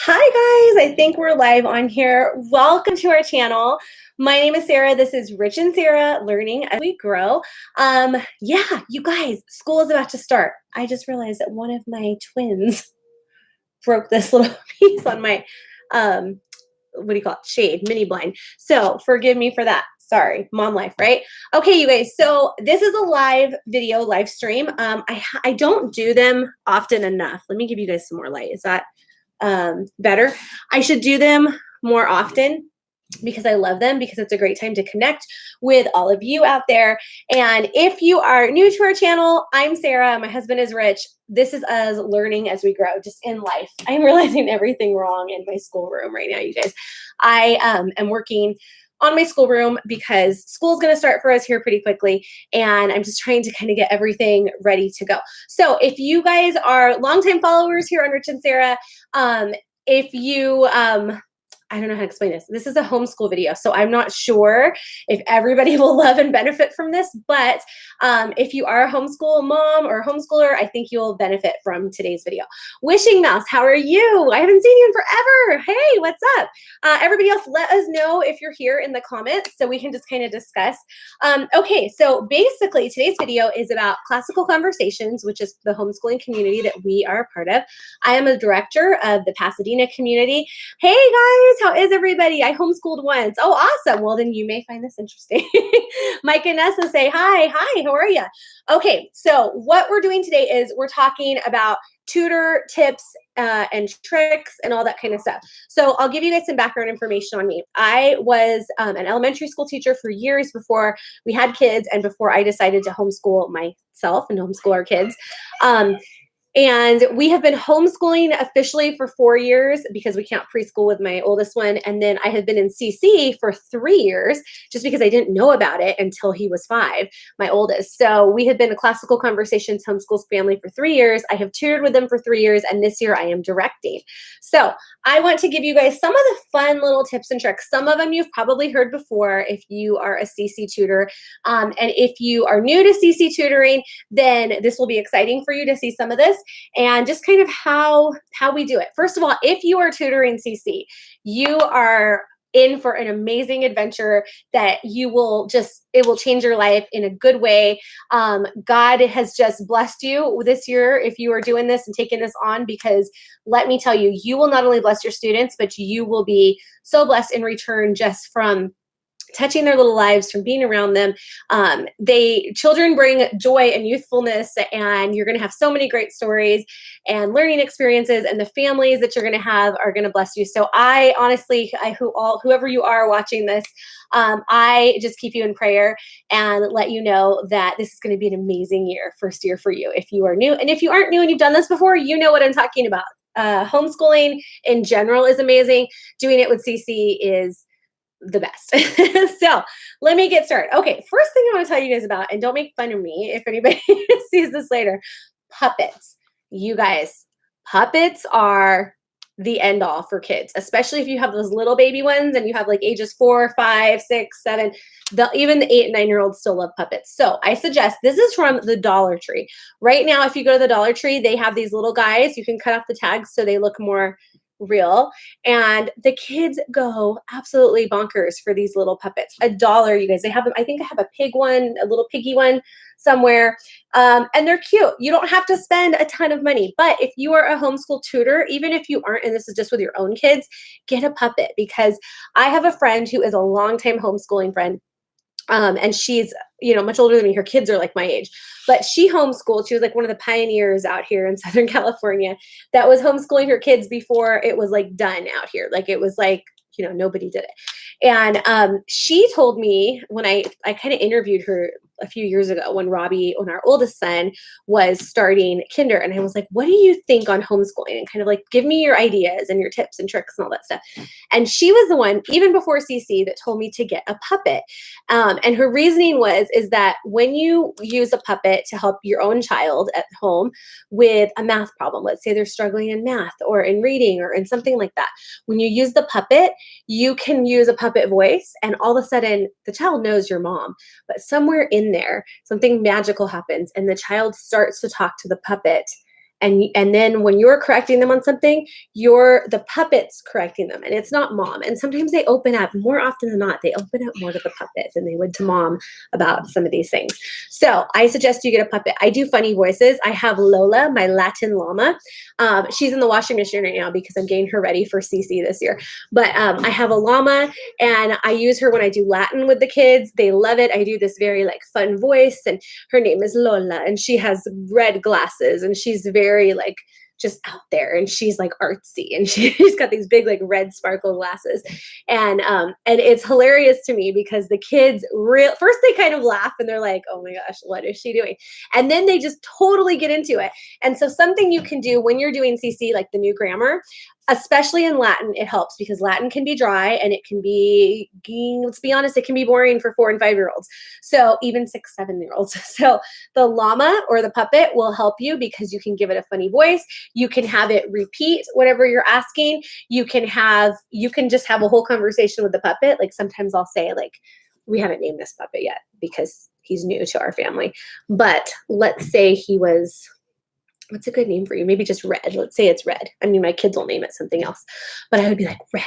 Hi guys, I think we're live on here. Welcome to our channel. My name is Sarah. This is Rich and Sarah Learning as We Grow. Yeah, you guys, school is about to start. I just realized that one of my twins broke this little piece on my what do you call it? Shade, mini blind. So forgive me for that. Sorry, mom life, right? Okay, you guys. So this is a live video, live stream. I don't do them often enough. Let me give you guys some more light. Is that better? I should do them more often because I love them, because it's a great time to connect with all of you out there. And if you are new to our channel, I'm Sarah. My husband is Rich. This is us learning as we grow, just in life. I'm realizing everything wrong in my schoolroom right now, you guys. I am working on my schoolroom because school's going to start for us here pretty quickly, and I'm just trying to kind of get everything ready to go. So if you guys are longtime followers here on Rich and Sarah, if you I don't know how to explain this. This is a homeschool video, so I'm not sure if everybody will love and benefit from this, but if you are a homeschool mom or homeschooler, I think you'll benefit from today's video. Wishing Mouse, how are you? I haven't seen you in forever. Hey, what's up? Everybody else, let us know if you're here in the comments so we can just kind of discuss. Okay, so basically today's video is about classical conversations, which is the homeschooling community that we are a part of. I am a director of the Pasadena community. Hey guys, how is everybody? I homeschooled once. Oh, awesome. Well, then you may find this interesting. Mike and Nessa say, hi, how are you? Okay, so what we're doing today is we're talking about tutor tips and tricks and all that kind of stuff. So I'll give you guys some background information on me. I was an elementary school teacher for years before we had kids and before I decided to homeschool myself and homeschool our kids. And we have been homeschooling officially for 4 years because we can't preschool with my oldest one. And then I have been in CC for 3 years just because I didn't know about it until he was 5, my oldest. So we have been a Classical Conversations homeschool family for 3 years. I have tutored with them for 3 years, and this year I am directing. So I want to give you guys some of the fun little tips and tricks. Some of them you've probably heard before if you are a CC tutor. And if you are new to CC tutoring, then this will be exciting for you to see some of this and just kind of how we do it. First of all, if you are tutoring CC, you are in for an amazing adventure that it will change your life in a good way. God has just blessed you this year if you are doing this and taking this on, because let me tell you, you will not only bless your students, but you will be so blessed in return just from touching their little lives, from being around them. Children bring joy and youthfulness, and you're going to have so many great stories and learning experiences, and the families that you're going to have are going to bless you. So I honestly, whoever you are watching this, I just keep you in prayer and let you know that this is going to be an amazing year, first year for you if you are new. And if you aren't new and you've done this before, you know what I'm talking about. Homeschooling in general is amazing. Doing it with CC is the best. So let me get started. Okay, first thing I want to tell you guys about, and don't make fun of me if anybody sees this later, puppets. You guys, puppets are the end all for kids, especially if you have those little baby ones and you have like ages 4, 5, 6, 7. Even the 8 and 9-year-olds still love puppets. So I suggest, this is from the Dollar Tree. Right now, if you go to the Dollar Tree, they have these little guys. You can cut off the tags so they look more real, and the kids go absolutely bonkers for these little puppets. $1, you guys. They have them. I think I have a pig one, a little piggy one somewhere, and they're cute. You don't have to spend a ton of money, but if you are a homeschool tutor, even if you aren't, and this is just with your own kids, get a puppet, because I have a friend who is a longtime homeschooling friend. And she's, much older than me. Her kids are like my age, but she homeschooled. She was like one of the pioneers out here in Southern California that was homeschooling her kids before it was like done out here. Like it was like, nobody did it. And she told me when I kind of interviewed her a few years ago when our oldest son was starting kinder. And I was like, what do you think on homeschooling? And kind of like, give me your ideas and your tips and tricks and all that stuff. And she was the one, even before CC, that told me to get a puppet. And her reasoning is that when you use a puppet to help your own child at home with a math problem, let's say they're struggling in math or in reading or in something like that, when you use the puppet, you can use a puppet voice, and all of a sudden the child knows your mom, but somewhere in there, something magical happens and the child starts to talk to the puppet And then when you're correcting them on something, you're the puppet's correcting them, and it's not mom. And sometimes they open up, more often than not, they open up more to the puppet than they would to mom about some of these things. So I suggest you get a puppet. I do funny voices. I have Lola, my Latin llama. She's in the washing machine right now because I'm getting her ready for CC this year. But I have a llama, and I use her when I do Latin with the kids. They love it. I do this very like fun voice, and her name is Lola, and she has red glasses, and she's very like just out there, and she's like artsy, and she's got these big like red sparkle glasses, and it's hilarious to me because the kids first they kind of laugh and they're like, oh my gosh, what is she doing? And then they just totally get into it. And so something you can do when you're doing CC, like the new grammar, especially in Latin, it helps because Latin can be dry, and it can be, let's be honest, it can be boring for 4 and 5 year olds. So even 6, 7 year olds. So the llama or the puppet will help you because you can give it a funny voice. You can have it repeat whatever you're asking. You can just have a whole conversation with the puppet. Like sometimes I'll say like, we haven't named this puppet yet because he's new to our family. But let's say he was, what's a good name for you? Maybe just Red. Let's say it's Red. I mean, my kids will name it something else. But I would be like, Red,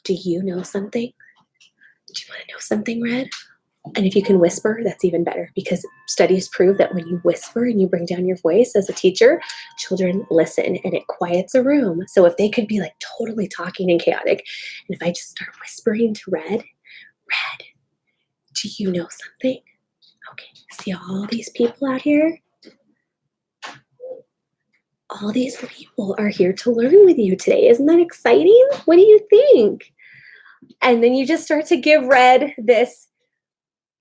do you know something? Do you want to know something, Red? And if you can whisper, that's even better because studies prove that when you whisper and you bring down your voice as a teacher, children listen and it quiets a room. So if they could be like totally talking and chaotic, and if I just start whispering to Red, Red, do you know something? Okay, see all these people out here? All these people are here to learn with you today. Isn't that exciting? What do you think? And then you just start to give Red this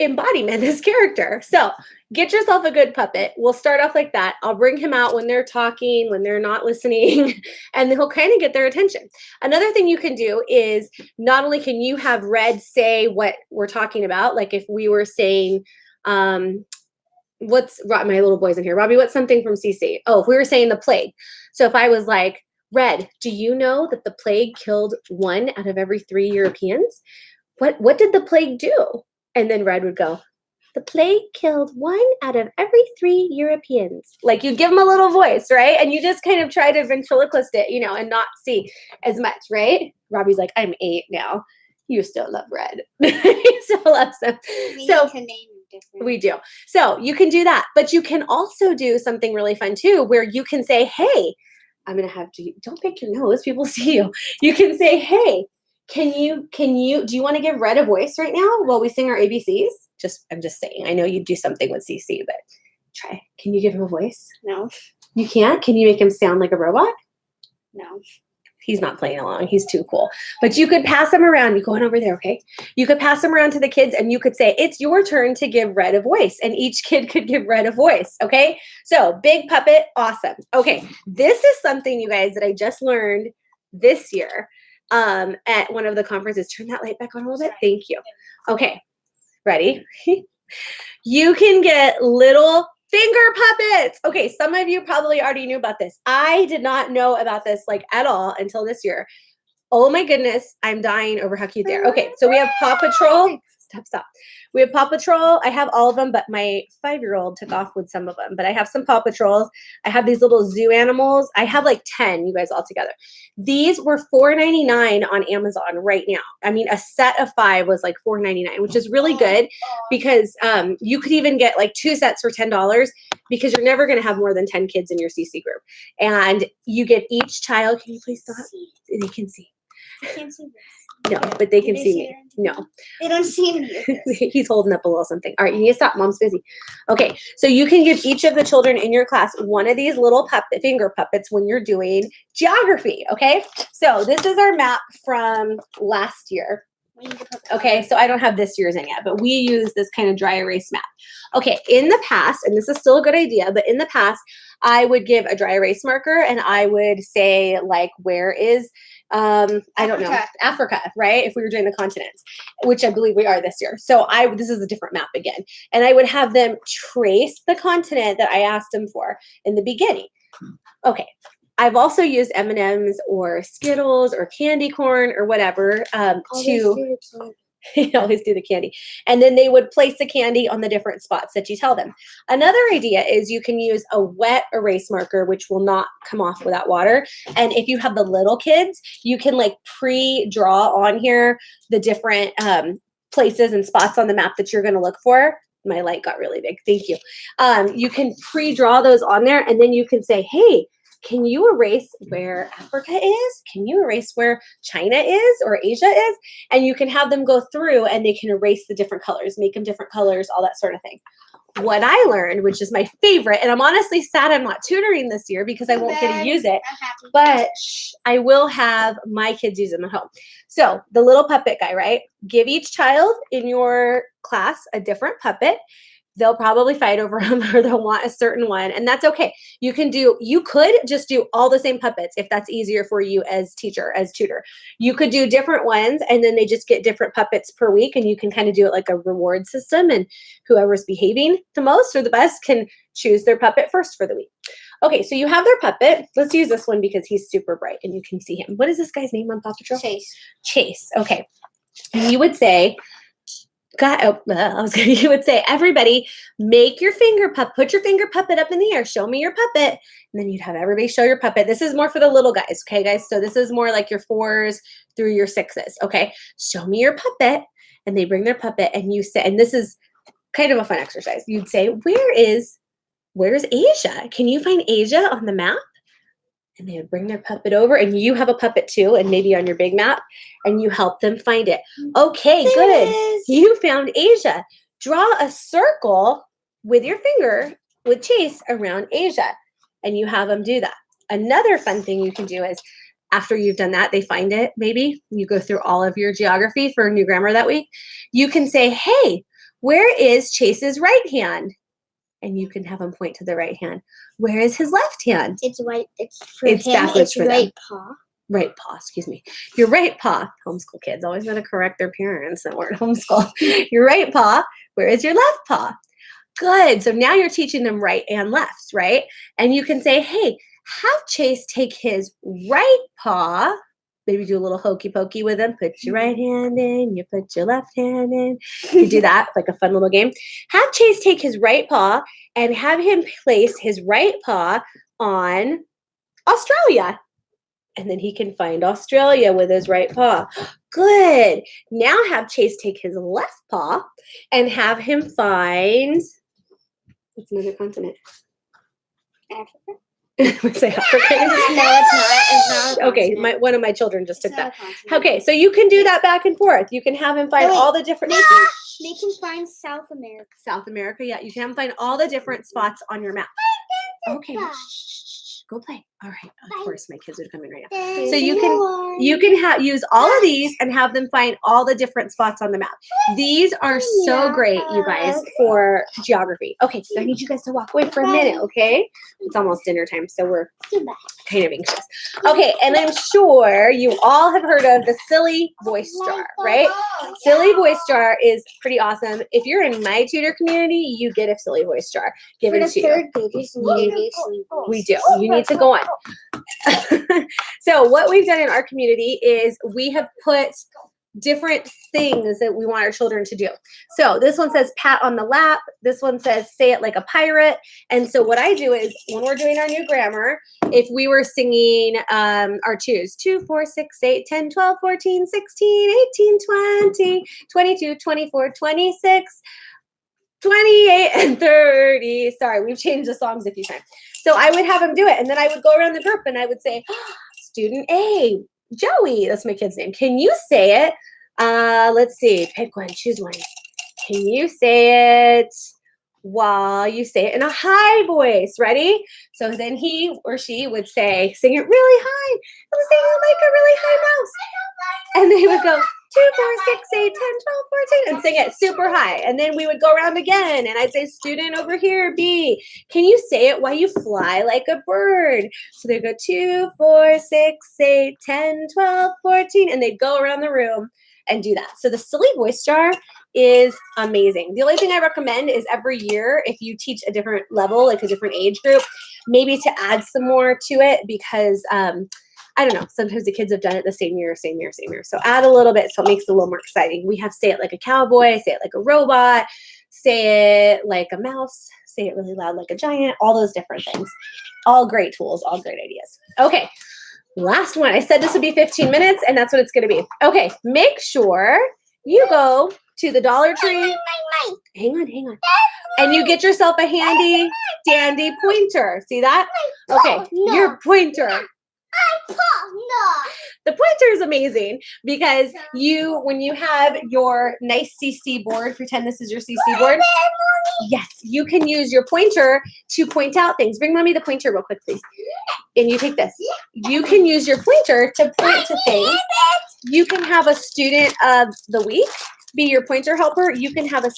embodiment, this character. So get yourself a good puppet. We'll start off like that. I'll bring him out when they're talking, when they're not listening, and he'll kind of get their attention. Another thing you can do is not only can you have Red say what we're talking about, like if we were saying, what's my little boy's in here, Robbie, what's something from CC? Oh, if we were saying the plague. So if I was like, Red, do you know that the plague killed 1 out of every 3 Europeans? What did the plague do? And then Red would go, the plague killed 1 out of every 3 Europeans. Like you give him a little voice, right? And you just kind of try to ventriloquist it, and not see as much, right? Robbie's like, I'm 8 now. You still love Red. He still loves him. We So need to name him different. we do. So you can do that. But you can also do something really fun too, where you can say, hey, I'm going to have to, don't pick your nose. People see you. You can say, hey, do you want to give Red a voice right now while we sing our ABCs? I'm just saying, I know you do something with CC, but try. Can you give him a voice? No. You can't? Can you make him sound like a robot? No. He's not playing along. He's too cool. But you could pass him around. You go on over there, okay? You could pass him around to the kids and you could say, it's your turn to give Red a voice. And each kid could give Red a voice, okay? So big puppet, awesome. Okay, this is something, you guys, that I just learned this year at one of the conferences. Turn that light back on a little bit. Thank you. Okay, ready? You can get little finger puppets. Okay, some of you probably already knew about this. I did not know about this like at all until this year. Oh my goodness, I'm dying over how cute they are. Okay, so we have Paw Patrol. Stop. We have Paw Patrol. I have all of them, but my 5-year-old took off with some of them. But I have some Paw Patrols. I have these little zoo animals. I have like 10, you guys, all together. These were $4.99 on Amazon right now. I mean, a set of 5 was like $4.99, which is really good because you could even get like 2 sets for $10 because you're never going to have more than 10 kids in your CC group. And you get each child. Can you please stop? They can see. I can't see this. No, but they can see me. No. They don't see me. He's holding up a little something. All right, you need to stop. Mom's busy. Okay, so you can give each of the children in your class one of these little finger puppets when you're doing geography, okay? So this is our map from last year. Okay, so I don't have this year's in yet, but we use this kind of dry erase map. Okay, in the past, and this is still a good idea, but in the past, I would give a dry erase marker and I would say like, where is I don't know, Africa, right? If we were doing the continents, which I believe we are this year. So this is a different map again. And I would have them trace the continent that I asked them for in the beginning. Okay. I've also used M&Ms or Skittles or candy corn or whatever to They always do the candy. And then they would place the candy on the different spots that you tell them. Another idea is you can use a wet erase marker, which will not come off without water. And if you have the little kids, you can like pre-draw on here the different places and spots on the map that you're going to look for. My light got really big. Thank you. You can pre-draw those on there, and then you can say, hey, can you erase where Africa is? Can you erase where China is or Asia is? And you can have them go through and they can erase the different colors, make them different colors, all that sort of thing. What I learned, which is my favorite, and I'm honestly sad I'm not tutoring this year because I won't get to use it, but I will have my kids use them at home. So the little puppet guy, right? Give each child in your class a different puppet. They'll probably fight over them or they'll want a certain one, and that's okay. You could just do all the same puppets if that's easier for you as teacher, as tutor. You could do different ones, and then they just get different puppets per week, and you can kind of do it like a reward system, and whoever's behaving the most or the best can choose their puppet first for the week. Okay, so you have their puppet. Let's use this one because he's super bright and you can see him. What is this guy's name on Paw Patrol? Chase. Chase, okay. And you would say, you would say, everybody, make your put your finger puppet up in the air. Show me your puppet. And then you'd have everybody show your puppet. This is more for the little guys. Okay, guys. So this is more like your 4s through your 6s. Okay. Show me your puppet. And they bring their puppet and you say, and this is kind of a fun exercise. You'd say, where's Asia? Can you find Asia on the map? And they would bring their puppet over, and you have a puppet too, and maybe on your big map, and you help them find it. Okay, good. You found Asia. Draw a circle with your finger with Chase around Asia, and you have them do that. Another fun thing you can do is after you've done that, they find it, maybe you go through all of your geography for new grammar that week. You can say, hey, where is Chase's right hand? And you can have him point to the right hand. Where is his left hand? It's right. It's for It's him. backwards It's for right them. paw. Right paw, excuse me. Your right paw. Homeschool kids always going to correct their parents that weren't homeschool. Your right paw. Where is your left paw? Good. So now you're teaching them right and left, right? And you can say, hey, have Chase take his right paw. Maybe do a little hokey pokey with him. Put your right hand in, you put your left hand in. You do that, like a fun little game. Have Chase take his right paw and have him place his right paw on Australia. And then he can find Australia with his right paw. Good. Now have Chase take his left paw and have him find, what's another continent? Africa. Say Africa. No, it's not. Okay, one of my children just took that. Okay, so you can do that back and forth. You can have him find all the different. They can find South America. South America, yeah. You can have him find all the different spots on your map. Okay, go play. All right, of course, my kids are coming right now. So you can use all of these and have them find all the different spots on the map. These are so great, you guys, for geography. Okay, so I need you guys to walk away for a minute, okay? It's almost dinner time, so we're kind of anxious. Okay, and I'm sure you all have heard of the Silly Voice Jar, right? Silly Voice Jar is pretty awesome. If you're in my tutor community, you get a Silly Voice Jar given to you. We do. You need to go on. So what we've done in our community is we have put different things that we want our children to do. So this one says pat on the lap. This one says say it like a pirate. And so what I do is when we're doing our new grammar, if we were singing our twos, 2, 4, 6, 8, 10, 12, 14, 16, 18, 20, 22, 24, 26, 28, and 30. Sorry, we've changed the songs a few times. So I would have them do it. And then I would go around the group and I would say, student A, Joey, that's my kid's name. Can you say it? Let's see, pick one, choose one. Can you say it while you say it in a high voice? Ready? So then he or she would say, sing it really high. I'm singing like a really high mouse. And they would go, 2, 4, 6, 8, 10, 12, 14, and sing it super high. And then we would go around again, and I'd say, student over here, B, can you say it while you fly like a bird? So they'd go 2, 4, 6, 8, 10, 12, 14, and they'd go around the room and do that. So the Silly Voice Jar is amazing. The only thing I recommend is every year, if you teach a different level, like a different age group, maybe to add some more to it because I don't know. Sometimes the kids have done it the same year. So add a little bit so it makes it a little more exciting. We have say it like a cowboy, say it like a robot, say it like a mouse, say it really loud like a giant, all those different things. All great tools, all great ideas. Okay, last one. I said this would be 15 minutes, and that's what it's going to be. Okay, make sure you go to the Dollar Tree. Hang on. And you get yourself a handy dandy pointer. See that? Okay, your pointer. The pointer is amazing because when you have your nice CC board, pretend this is your CC board. Yes, you can use your pointer to point out things. Bring mommy the pointer real quick, please. And you take this. You can use your pointer to point to things. You can have a student of the week be your pointer helper. You can have a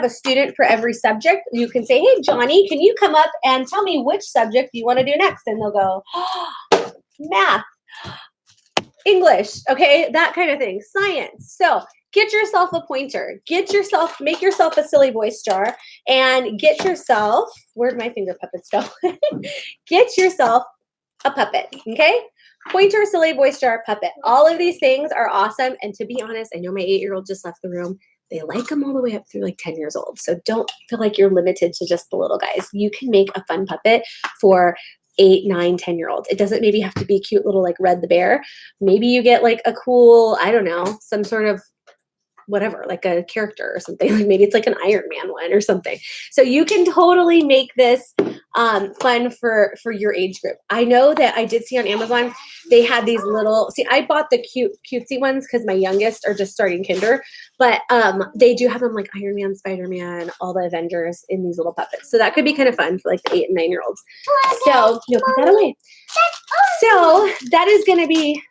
student for every subject. You can say, hey, Johnny, can you come up and tell me which subject you want to do next? And they'll go, oh, math, English, okay, that kind of thing, science. So get yourself a pointer. Make yourself a silly voice jar and get yourself, where'd my finger puppets go? Get yourself a puppet, okay? Pointer, silly voice jar, puppet. All of these things are awesome. And to be honest, I know my 8-year-old just left the room. They like them all the way up through like 10 years old. So don't feel like you're limited to just the little guys. You can make a fun puppet for 8, 9, 10-year-olds. It doesn't maybe have to be cute little like Red the Bear. Maybe you get like a cool, I don't know, some sort of whatever, like a character or something. Like maybe it's like an Iron Man one or something. So you can totally make this fun for your age group. I know that I did see on Amazon, they had these little, I bought the cutesy ones because my youngest are just starting kinder, but they do have them like Iron Man, Spider-Man, all the Avengers in these little puppets. So that could be kind of fun for like the 8 and 9-year-olds. So you'll put that away. So that's going to be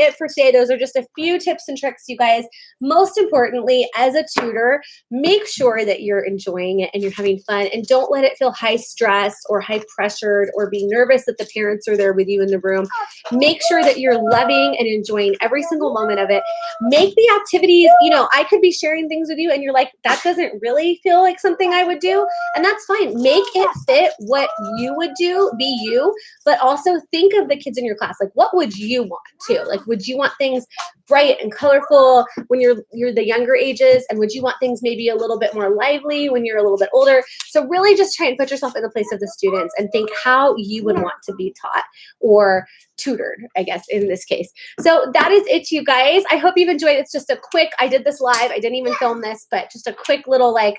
it for today. Those are just a few tips and tricks, you guys. Most importantly, as a tutor, make sure that you're enjoying it and you're having fun, and don't let it feel high stress or high pressured or being nervous that the parents are there with you in the room. Make sure that you're loving and enjoying every single moment of it. Make the activities, I could be sharing things with you and you're like, that doesn't really feel like something I would do. And that's fine. Make it fit what you would do, be you, but also think of the kids in your class. Like, what would you want to? Like, would you want things bright and colorful when you're the younger ages? And would you want things maybe a little bit more lively when you're a little bit older? So really just try and put yourself in the place of the students and think how you would want to be taught or tutored, I guess, in this case. So that is it, you guys. I hope you've enjoyed it. It's just a quick, I did this live. I didn't even film this, but just a quick little like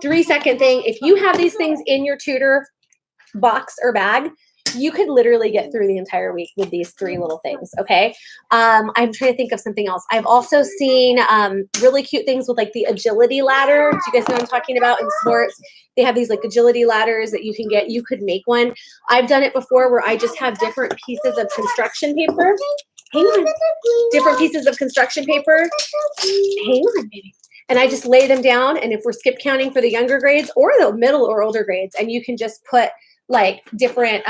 3-second thing. If you have these things in your tutor box or bag, you could literally get through the entire week with these 3 little things, okay? I'm trying to think of something else. I've also seen really cute things with like the agility ladder. Do you guys know what I'm talking about in sports? They have these like agility ladders that you can get. You could make one. I've done it before where I just have different pieces of construction paper. Hang on. Different pieces of construction paper. Hang on, baby. And I just lay them down. And if we're skip counting for the younger grades or the middle or older grades, and you can just put like different,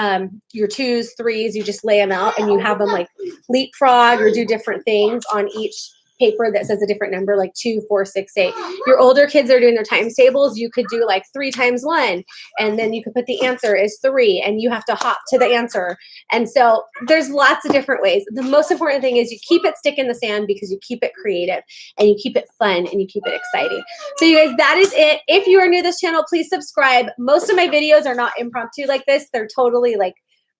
your 2s, 3s, you just lay them out and you have them like leapfrog or do different things on each paper that says a different number, like 2, 4, 6, 8. Your older kids are doing their times tables. You could do like 3 times 1, and then you could put the answer is 3, and you have to hop to the answer. And so there's lots of different ways. The most important thing is you keep it stick in the sand because you keep it creative and you keep it fun and you keep it exciting. So you guys, that is it. If you are new to this channel, please subscribe. Most of my videos are not impromptu like this. They're totally like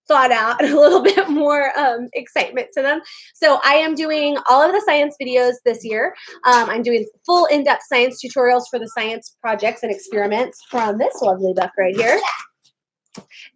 thought out and a little bit more excitement to them. So I am doing all of the science videos this year. I'm doing full in-depth science tutorials for the science projects and experiments from this lovely book right here.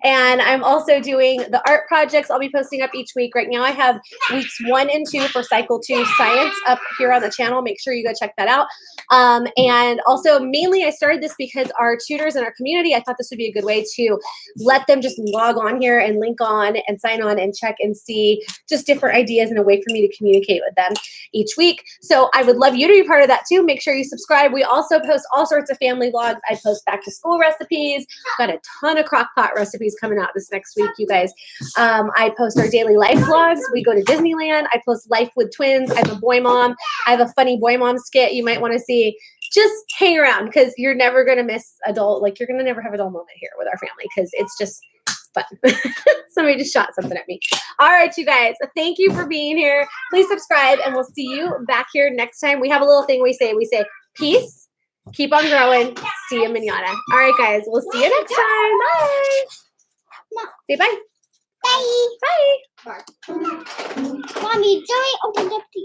And I'm also doing the art projects I'll be posting up each week. Right now I have weeks 1 and 2 for Cycle 2 Science up here on the channel. Make sure you go check that out. And also mainly I started this because our tutors in our community, I thought this would be a good way to let them just log on here and link on and sign on and check and see just different ideas and a way for me to communicate with them each week. So I would love you to be part of that too. Make sure you subscribe. We also post all sorts of family vlogs. I post back to school recipes. Got a ton of crock pot recipes coming out this next week, you guys. I post our daily life vlogs. We go to Disneyland. I post life with twins. I have a boy mom. I have a funny boy mom skit you might want to see. Just hang around because you're never going to miss adult. Like you're going to never have a dull moment here with our family because it's just button. Somebody just shot something at me. All right, you guys. Thank you for being here. Please subscribe, and we'll see you back here next time. We have a little thing we say. We say, peace, keep on growing, see you manana. All right, guys. We'll see you next time. Bye. Say bye. Bye. Bye. Mommy, Joey opened up the